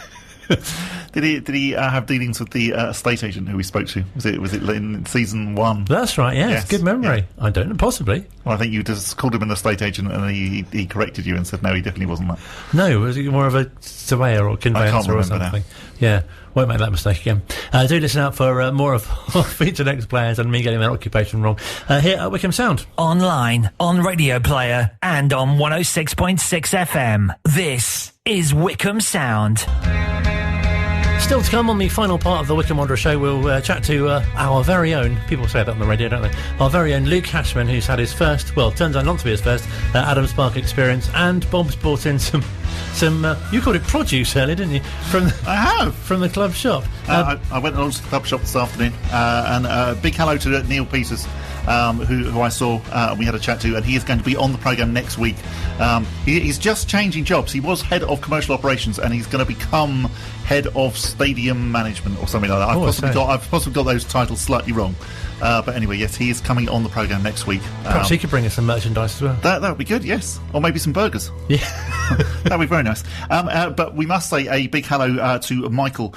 Did he have dealings with the estate agent who we spoke to? Was it in season 1? That's right. Yes. Good memory. Yeah. I don't know. Possibly. Well, I think you just called him an estate agent, and he corrected you and said no, he definitely wasn't that. No, was he more of a surveyor or conveyancer or something? Now. Yeah. Won't make that mistake again. Do listen out for more of featured ex-players and me getting their occupation wrong here at Wycombe Sound. Online, on Radio Player, and on 106.6 FM. This is Wycombe Sound. Still to come on the final part of the Wycombe Wanderers Show, we'll chat to our very own, people say that on the radio, don't they, our very own Luke Hashman, who's had his first, well, turns out not to be his first, Adams Park experience, and Bob's brought in some you called it produce earlier, didn't you? I have. From the club shop. I went along to the club shop this afternoon, and a big hello to Neil Peters, who I saw, we had a chat to, and he is going to be on the programme next week. He's just changing jobs. He was head of commercial operations, and he's going to become head of stadium management or something like that. I've possibly got those titles slightly wrong. But anyway, yes, he is coming on the programme next week. Perhaps he could bring us some merchandise as well. That would be good, yes. Or maybe some burgers. Yeah. That would be very nice. But we must say a big hello to Michael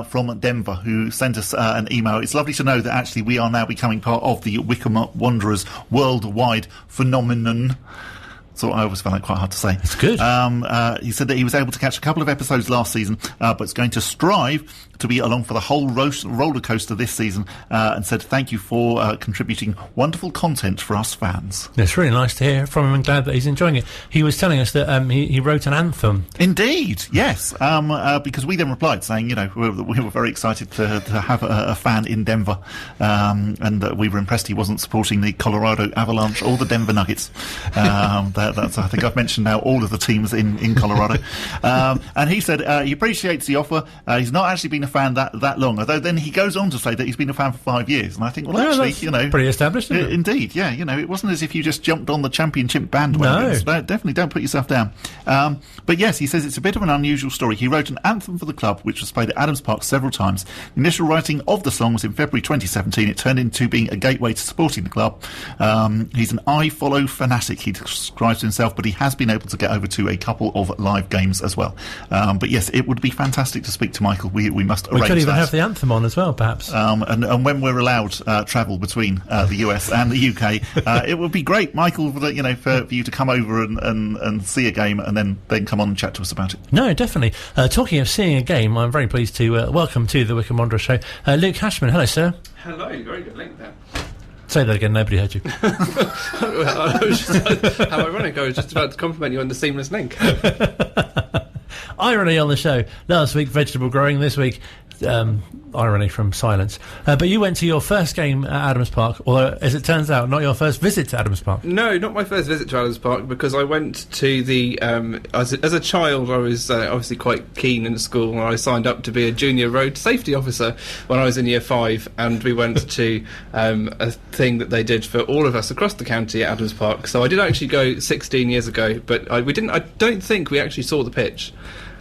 from Denver, who sent us an email. It's lovely to know that actually we are now becoming part of the Wycombe Wanderers worldwide phenomenon. So I always found that quite hard to say. It's good. He said that he was able to catch a couple of episodes last season, but is going to strive to be along for the whole roller coaster this season, and said thank you for contributing wonderful content for us fans. It's really nice to hear from him and glad that he's enjoying it. He was telling us that he wrote an anthem. Indeed, yes, because we then replied saying, you know, we were very excited to have a fan in Denver, and we were impressed he wasn't supporting the Colorado Avalanche or the Denver Nuggets. That's, I think I've mentioned now all of the teams in Colorado. And he said he appreciates the offer. He's not actually been a fan that long, although then he goes on to say that he's been a fan for 5 years. And I think, well, actually, you know... pretty established, isn't it? Indeed, yeah. You know, it wasn't as if you just jumped on the championship bandwagon. No. So definitely don't put yourself down. But yes, he says it's a bit of an unusual story. He wrote an anthem for the club, which was played at Adams Park several times. The initial writing of the song was in February 2017. It turned into being a gateway to supporting the club. He's an I follow fanatic, he describes himself, but he has been able to get over to a couple of live games as well. But yes, it would be fantastic to speak to Michael. We must arrange that. We could even have the anthem on as well, perhaps. And when we're allowed travel between the US and the UK, it would be great, Michael, for you to come over and see a game and then come on and chat to us about it. No, definitely. Talking of seeing a game, I'm very pleased to welcome to the Wycombe Wanderers Show Luke Hashman. Hello, sir. Hello, very good link there. Say that again, nobody heard you. How ironic, I was just about to compliment you on the seamless link. Irony on the show. Last week, vegetable growing. This week, irony from silence. But you went to your first game at Adams Park, although, as it turns out, not your first visit to Adams Park. No, not my first visit to Adams Park, because I went to the... as a child, I was obviously quite keen in school, and I signed up to be a junior road safety officer when I was in year 5, and we went to a thing that they did for all of us across the county at Adams Park. So I did actually go 16 years ago, but I don't think we actually saw the pitch.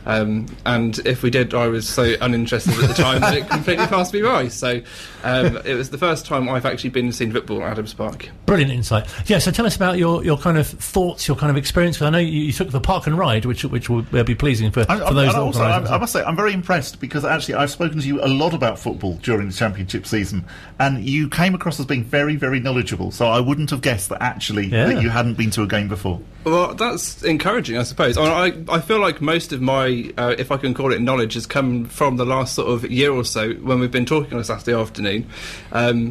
And if we did, I was so uninterested at the time that it completely passed me by. So it was the first time I've actually been and seen football at Adams Park. Brilliant insight. Yeah, so tell us about your kind of thoughts, your kind of experience. Because I know you took the park and ride, which will be pleasing for those that also, I must say, I'm very impressed, because actually I've spoken to you a lot about football during the championship season, and you came across as being very, very knowledgeable. So I wouldn't have guessed that actually that you hadn't been to a game before. Well, that's encouraging, I suppose. I feel like most of my, if I can call it knowledge, has come from the last sort of year or so when we've been talking on a Saturday afternoon,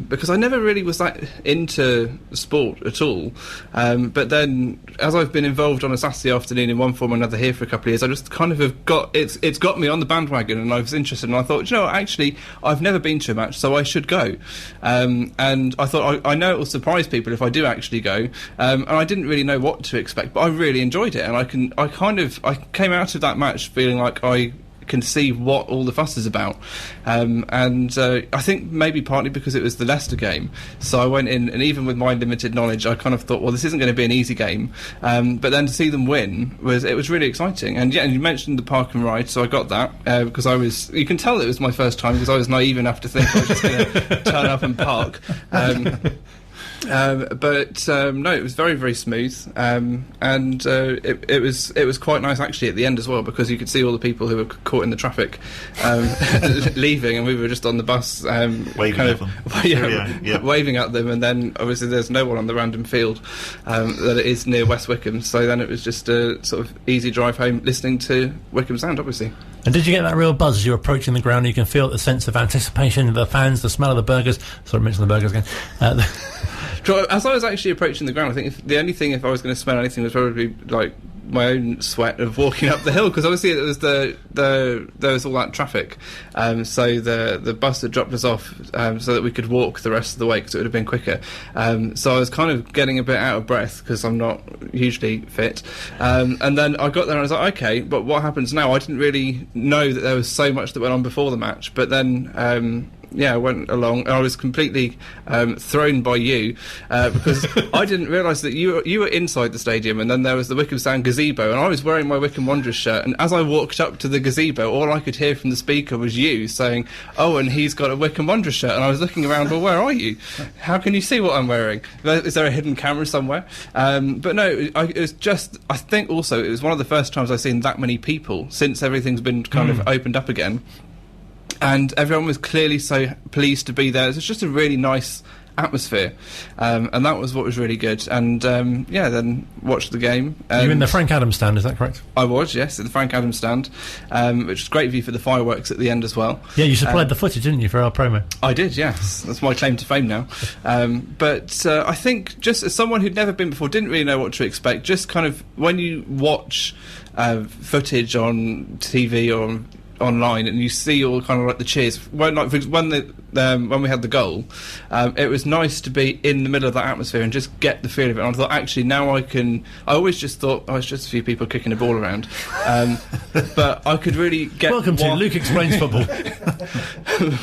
because I never really was that into sport at all. But then, as I've been involved on a Saturday afternoon in one form or another here for a couple of years, I just kind of have it's got me on the bandwagon, and I was interested, and I thought, you know, actually, I've never been to a match, so I should go. And I thought, I know it will surprise people if I do actually go, and I didn't really know what to expect. But I really enjoyed it, and I came out of that match feeling like I can see what all the fuss is about, and I think maybe partly because it was the Leicester game, so I went in, and even with my limited knowledge, I kind of thought, well, this isn't going to be an easy game, but then to see them win was really exciting. And yeah, and you mentioned the park and ride, so I got that because you can tell it was my first time, because I was naive enough to think I was just going to turn up and park. But no, it was very, very smooth, and it was quite nice actually at the end as well, because you could see all the people who were caught in the traffic leaving, and we were just on the bus waving at them. Waving at them, and then obviously there's no one on the random field that it is near West Wycombe, so then it was just a sort of easy drive home listening to Wycombe Sound, obviously. And did you get that real buzz as you're approaching the ground? You can feel the sense of anticipation of the fans, the smell of the burgers. Sorry, I mentioned the burgers again. As I was actually approaching the ground, I think the only thing, if I was going to smell anything, was probably like my own sweat of walking up the hill, because obviously it was there was all that traffic, so the bus had dropped us off so that we could walk the rest of the way, because it would have been quicker. So I was kind of getting a bit out of breath because I'm not hugely fit, and then I got there and I was like, okay, but what happens now? I didn't really know that there was so much that went on before the match, but then I went along. I was completely thrown by you because I didn't realise that you were inside the stadium, and then there was the Wycombe Sound gazebo, and I was wearing my Wycombe Wanderers shirt, and as I walked up to the gazebo, all I could hear from the speaker was you saying, "Oh, and he's got a Wycombe Wanderers shirt," and I was looking around, well, where are you? How can you see what I'm wearing? Is there a hidden camera somewhere? But no, it was just, I think also it was one of the first times I've seen that many people since everything's been kind of opened up again, and everyone was clearly so pleased to be there. It was just a really nice atmosphere, and that was what was really good. And then watched the game. You're in the Frank Adams stand, is that correct? I was, yes, at the Frank Adams stand, which was great view for the fireworks at the end as well. Yeah, you supplied the footage, didn't you, for our promo? I did, yes. That's my claim to fame now. But I think, just as someone who'd never been before, didn't really know what to expect, just kind of when you watch footage on TV or online and you see all kind of like the cheers when we had the goal, it was nice to be in the middle of that atmosphere and just get the feel of it. And I thought, actually, now I always just thought, it's just a few people kicking a ball around, but I could really get welcome to Luke Explains Football.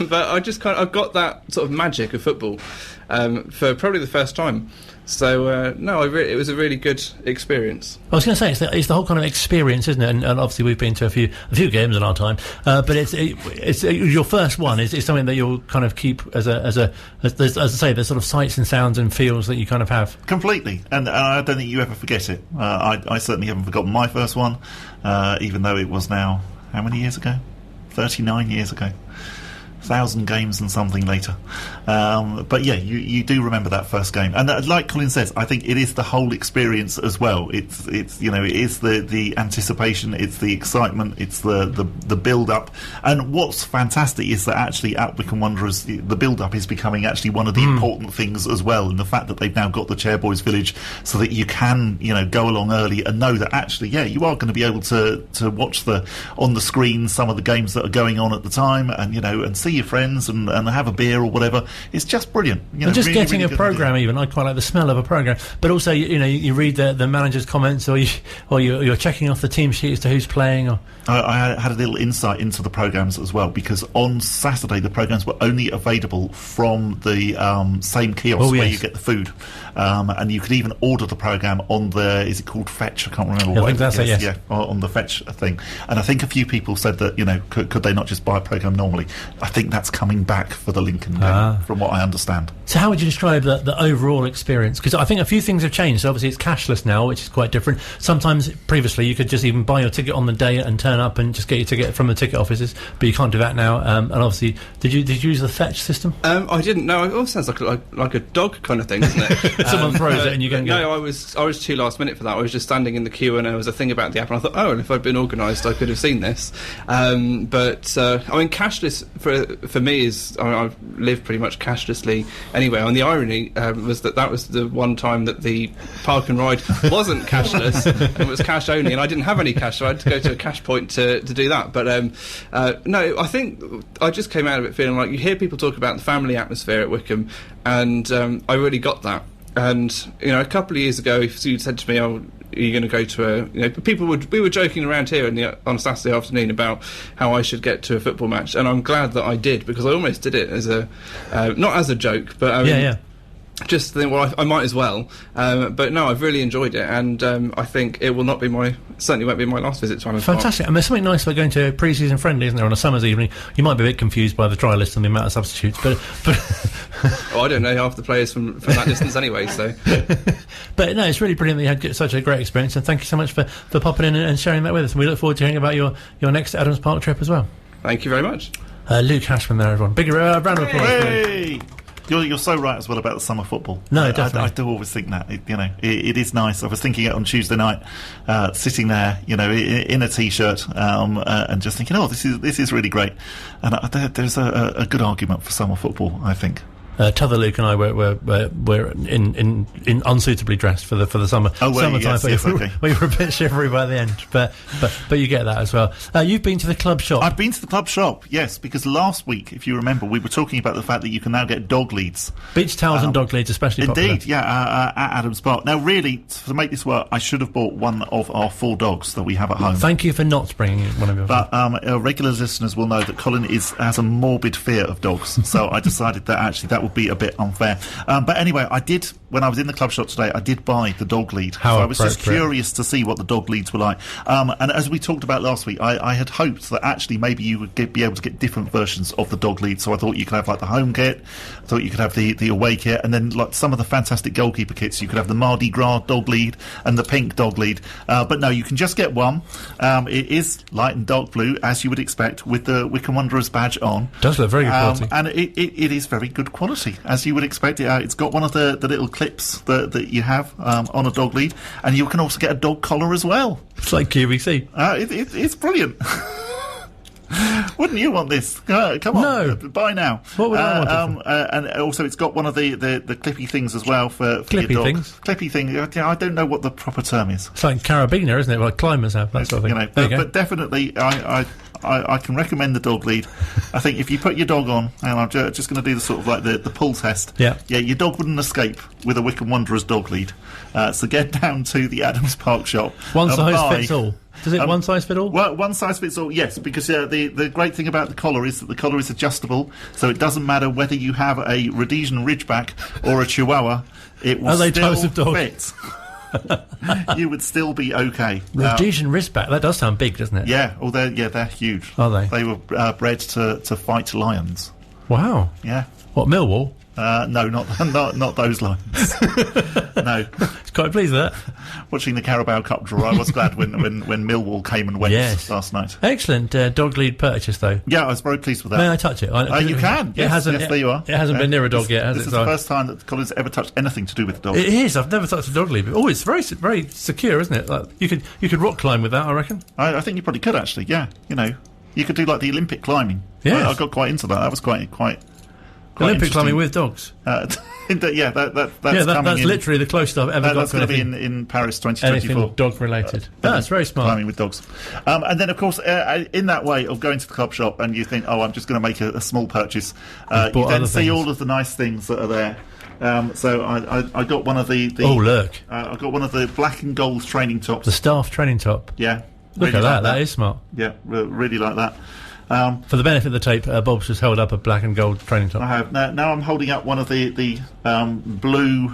But I just I got that sort of magic of football for probably the first time. So it was a really good experience. I was going to say it's the whole kind of experience, isn't it? And obviously we've been to a few games in our time, but it's your first one. Is something that you'll kind of keep as I say, the sort of sights and sounds and feels that you kind of have completely. And I don't think you ever forget it. I certainly haven't forgotten my first one, even though it was now how many years ago? 39 years ago. 1,000 games and something later, but yeah, you do remember that first game, and like Colin says, I think it is the whole experience as well. It's it is the anticipation, it's the excitement, it's the build up, and what's fantastic is that actually at Wycombe Wanderers the build up is becoming actually one of the important things as well, and the fact that they've now got the Chairboys Village so that you can go along early and know that actually you are going to be able to watch on the screen some of the games that are going on at the time, and and see your friends and have a beer or whatever. It's just brilliant. And just really, getting really a programme, even I quite like the smell of a programme. But also, you read the manager's comments, or you're checking off the team sheet as to who's playing. Or I had a little insight into the programmes as well, because on Saturday the programmes were only available from the same kiosk where you get the food, and you could even order the programme on the, is it called Fetch? I can't remember. I think that's it. Yes. Yeah, on the Fetch thing. And I think a few people said that could they not just buy a programme normally? I think that's coming back for the Lincoln game, from what I understand. So how would you describe the overall experience? Because I think a few things have changed. So obviously it's cashless now, which is quite different. Sometimes previously you could just even buy your ticket on the day and turn up and just get your ticket from the ticket offices, but you can't do that now. And obviously, did you use the Fetch system? I didn't. No, it all sounds like a dog kind of thing, doesn't it? Someone throws it and you go. No, I was too last minute for that. I was just standing in the queue and there was a thing about the app, and I thought, and if I'd been organised, I could have seen this. But cashless for me is, I've lived pretty much cashlessly anyway. And the irony was that was the one time that the park and ride wasn't cashless, and it was cash only, and I didn't have any cash, so I had to go to a cash point to do that. But no, I think I just came out of it feeling like, you hear people talk about the family atmosphere at Wycombe, and I really got that. And a couple of years ago, if you'd said to me, are you going to go to we were joking around here on Saturday afternoon about how I should get to a football match, and I'm glad that I did, because I almost did it as not as a joke, but just think, well, I might as well. But no, I've really enjoyed it, and I think it will certainly won't be my last visit to Wycombe. Fantastic. And there's something nice about going to a pre-season friendly, isn't there, on a summer's evening? You might be a bit confused by the try list and the amount of substitutes, but I don't know half the players from that distance anyway, so. But no, it's really brilliant that you had such a great experience, and thank you so much for popping in and sharing that with us. And we look forward to hearing about your next Adams Park trip as well. Thank you very much. Luke Hashman there, everyone. Big round of applause. Hey! You're so right as well about the summer football. No, definitely. I do always think that. It is nice. I was thinking it on Tuesday night, sitting there, in a t-shirt, and just thinking, this is really great. And there's a good argument for summer football, I think. T'other Luke and I were in unsuitably dressed for the summer. Summertime. Yes, okay. We were a bit shivery by the end, but you get that as well. You've been to the club shop. I've been to the club shop, yes, because last week, if you remember, we were talking about the fact that you can now get dog leads. Beach towels and dog leads, especially popular. Indeed, at Adams Park. Now, really, to make this work, I should have bought one of our 4 dogs that we have at home. Thank you for not bringing one of yours. But our regular listeners will know that Colin has a morbid fear of dogs, so I decided that actually that would be a bit unfair. But anyway, when I was in the club shop today, I did buy the dog lead. How so I was just curious to see what the dog leads were like. And as we talked about last week, I had hoped that actually maybe you would be able to get different versions of the dog lead. So I thought you could have like the home kit, I thought you could have the away kit, and then like some of the fantastic goalkeeper kits, you could have the Mardi Gras dog lead and the pink dog lead. But no, you can just get one. It is light and dark blue, as you would expect, with the Wycombe Wanderers badge on. Does look very good quality. And it is very good quality, as you would expect. It's got one of the little clips that you have on a dog lead, and you can also get a dog collar as well. It's like QVC. It's brilliant. Wouldn't you want this? Come on, no. Buy now. What would I want? And also, it's got one of the clippy things as well for clippy your dog. Things. Clippy thing. I don't know what the proper term is. It's like carabiner, isn't it? Like climbers have that sort of thing. But definitely, I can recommend the dog lead. I think if you put your dog on, and I'm just going to do the sort of like the pull test. Yeah, your dog wouldn't escape with a Wycombe Wanderers dog lead. So get down to the Adams Park shop. One size fits all. Does it one size fit all? Well, one size fits all, yes, because the great thing about the collar is that the collar is adjustable, so it doesn't matter whether you have a Rhodesian Ridgeback or a Chihuahua, it will still fit. You would still be okay. Rhodesian Ridgeback, that does sound big, doesn't it? Yeah, they're huge. Are they? They were bred to fight lions. Wow. Yeah. What, Millwall? No, not those lions. No. Quite pleased with that. Watching the Carabao Cup draw, I was glad when Millwall came and went last night. Excellent dog lead purchase, though. Yeah, I was very pleased with that. May I touch it? You can. Yes, there you are. It hasn't been near a dog yet, has it? This is the first time that Colin's ever touched anything to do with the dog. It is. I've never touched a dog lead. Oh, it's very, very secure, isn't it? Like, you could rock climb with that, I reckon. I think you probably could, actually. Yeah, you could do like the Olympic climbing. Yeah, I got quite into that. That was quite Olympic climbing with dogs. That's literally the closest I've ever got. That's going to be in Paris 2024. Anything dog related. That's very smart. Climbing with dogs. And then, of course, in that way of going to the club shop and you think, I'm just going to make a small purchase. You then see all of the nice things that are there. So I got one of the oh, look. I got one of the black and gold training tops. The staff training top. Yeah. Look at that. That is smart. Yeah, really like that. For the benefit of the tape, Bob's just held up a black and gold training top. I have. Now I'm holding up one of the blue,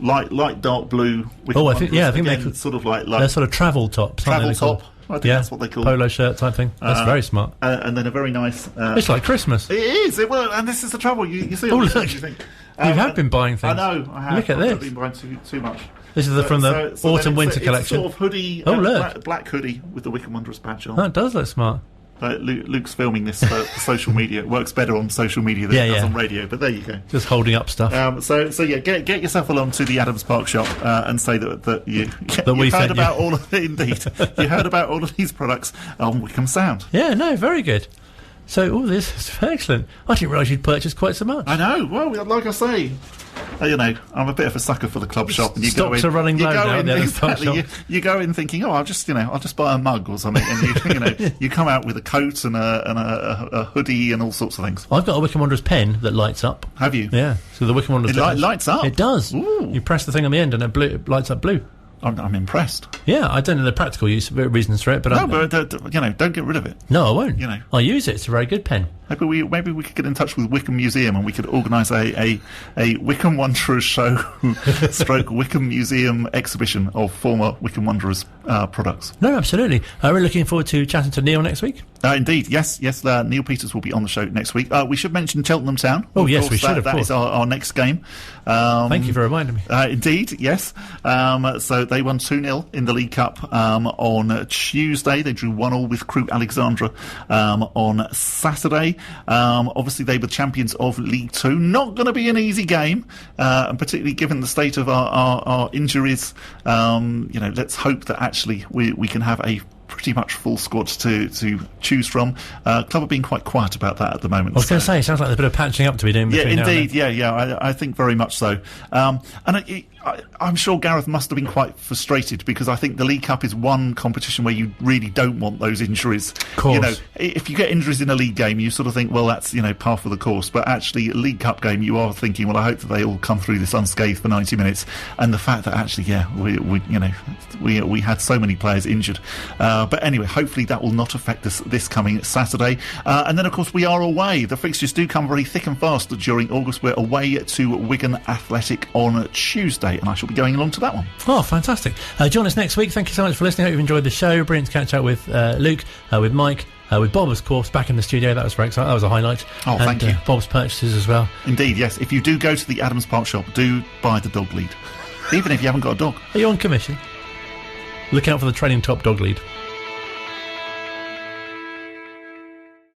light dark blue. I think they're sort of like they're sort of travel tops. Travel top. I think that's what they call polo shirt type thing. That's very smart. And then a very nice. It's like Christmas. It is. And this is the trouble. You see. Oh, look. You think. You have been buying things. I know. I have. Look at this. I've been buying too much. This is from the autumn-winter collection. It's sort of hoodie. Look. Black hoodie with the Wycombe Wanderers badge on. That does look smart. Luke's filming this for social media. It works better on social media than it does on radio, but there you go. Just holding up stuff. So get yourself along to the Adams Park shop and say that you heard about all of it. Indeed, you heard about all of these products on Wycombe Sound. Yeah, no, very good. So all this is excellent. I didn't realise you'd purchased quite so much. I know. Well, like I say, I'm a bit of a sucker for the club shop. And you Stocks are running low now at the Adams Park shop. You go in thinking, I'll just buy a mug or something, and you come out with a coat and a hoodie and all sorts of things. I've got a Wycombe Wanderers pen that lights up. Have you? Yeah. So the Wycombe Wanderers lights up. It does. Ooh. You press the thing on the end and it lights up blue. I'm impressed. Yeah, I don't know the practical reasons for it, but don't get rid of it. No, I won't. I'll use it. It's a very good pen. Maybe we could get in touch with Wycombe Museum and we could organise a Wycombe Wanderers Show / Wycombe Museum exhibition of former Wycombe Wanderers products. No, absolutely. We're looking forward to chatting to Neil next week. Indeed, yes. Neil Peters will be on the show next week. We should mention Cheltenham Town. Oh, yes, we should. That is our next game. Thank you for reminding me. Indeed, yes. So they won 2-0 in the League Cup on Tuesday. They drew 1-1 with Crewe Alexandra on Saturday. Obviously, they were champions of League Two. Not going to be an easy game, and particularly given the state of our injuries. Let's hope that actually we can have a pretty much full squad to choose from. Club have been quite quiet about that at the moment. I was going to say, it sounds like there's a bit of patching up to be doing between now and indeed, yeah, I think very much so. And I'm sure Gareth must have been quite frustrated, because I think the League Cup is one competition where you really don't want those injuries. Of course. You know, if you get injuries in a league game, you sort of think, well, that's, par for the course. But actually, a League Cup game, you are thinking, well, I hope that they all come through this unscathed for 90 minutes. And the fact that actually, we had so many players injured. But anyway, hopefully that will not affect us this coming Saturday. And then, of course, we are away. The fixtures do come very thick and fast during August. We're away to Wigan Athletic on Tuesday, and I shall be going along to that one. Oh, fantastic. Join us next week. Thank you so much for listening. Hope you've enjoyed the show. Brilliant to catch up with Luke, with Mike, with Bob, of course, back in the studio. That was very exciting. That was a highlight. Oh, thank you. Bob's purchases as well. Indeed, yes. If you do go to the Adams Park shop, do buy the dog lead, even if you haven't got a dog. Are you on commission? Look out for the training top dog lead.